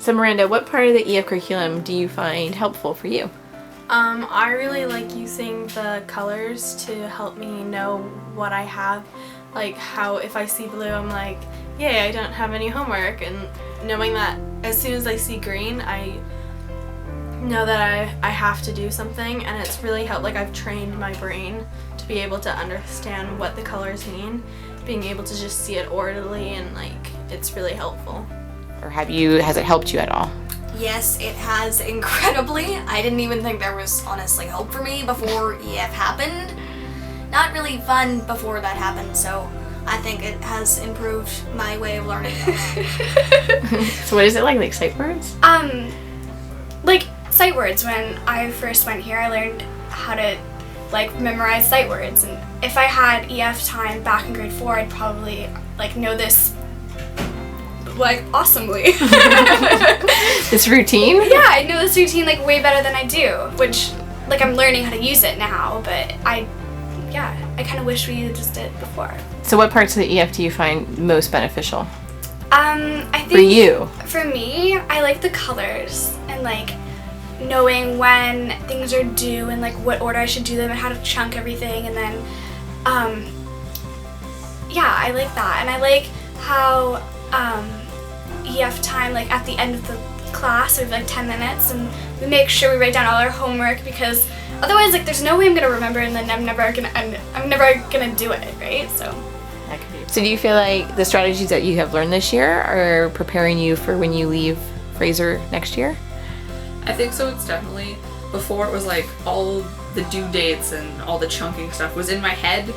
So Miranda, what part of the EF curriculum do you find helpful for you? I really like using the colors to help me know what I have. Like how if I see blue, I'm like, yay, I don't have any homework. And knowing that as soon as I see green, I know that I have to do something. And it's really helped, like I've trained my brain to be able to understand what the colors mean. Being able to just see it orderly and like, it's really helpful. Or has it helped you at all? Yes, it has incredibly. I didn't even think there was honestly hope for me before EF happened. Not really fun before that happened, so I think it has improved my way of learning. So what is it like sight words? Like sight words. When I first went here, I learned how to like memorize sight words, and if I had EF time back in grade 4, I'd probably like know this like awesomely. This routine? Yeah, I know this routine like way better than I do, which like I'm learning how to use it now, but I kind of wish we just did before. So what parts of the EF do you find most beneficial? I think For you? For me, I like the colors and like knowing when things are due and like what order I should do them and how to chunk everything, and then I like that. And I like how EF time, like at the end of the class, we have like 10 minutes and we make sure we write down all our homework, because otherwise like there's no way I'm gonna remember, and then I'm never gonna do it, right? So do you feel like the strategies that you have learned this year are preparing you for when you leave Fraser next year? I think so. It's definitely, before it was like all the due dates and all the chunking stuff was in my head,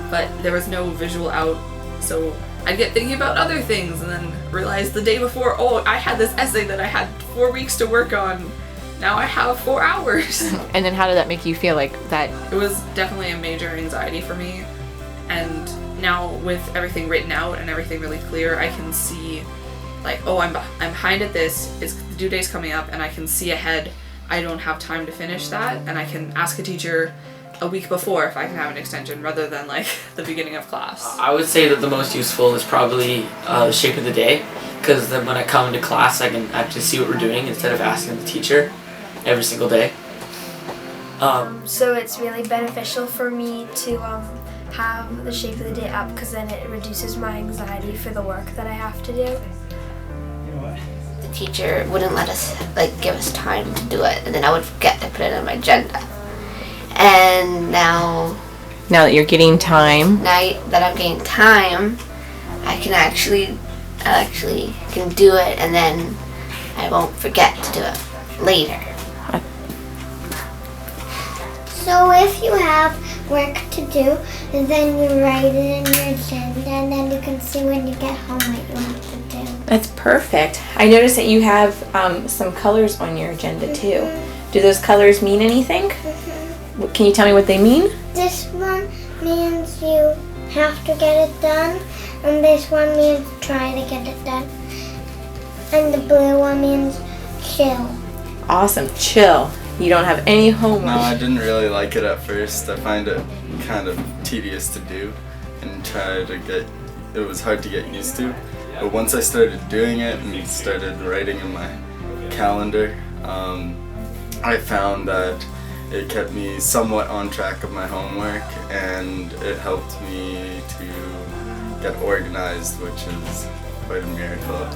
but there was no visual out, so I'd get thinking about other things and then realize the day before, oh, I had this essay that I had 4 weeks to work on. Now I have 4 hours. And then how did that make you feel like that? It was definitely a major anxiety for me. And now with everything written out and everything really clear, I can see like, oh, I'm behind at this, the due date's coming up, and I can see ahead. I don't have time to finish that, and I can ask a teacher a week before if I can have an extension rather than like the beginning of class. I would say that the most useful is probably the shape of the day, because then when I come into class I can actually see what we're doing instead of asking the teacher every single day. So it's really beneficial for me to have the shape of the day up, because then it reduces my anxiety for the work that I have to do. The teacher wouldn't let us give us time to do it, and then I would forget to put it on my agenda. And now that you're getting time, that I'm getting time, I can actually can do it, and then I won't forget to do it later. So if you have work to do, and then you write it in your agenda, and then you can see when you get home what you have to do. that's perfect. I noticed that you have some colors on your agenda too. Do those colors mean anything? Can you tell me what they mean? This one means you have to get it done, and this one means try to get it done. And the blue one means chill. Awesome, chill. You don't have any homework. No, I didn't really like it at first. I find it kind of tedious to do, and it was hard to get used to. But once I started doing it and started writing in my calendar, I found that it kept me somewhat on track of my homework, and it helped me to get organized, which is quite a miracle.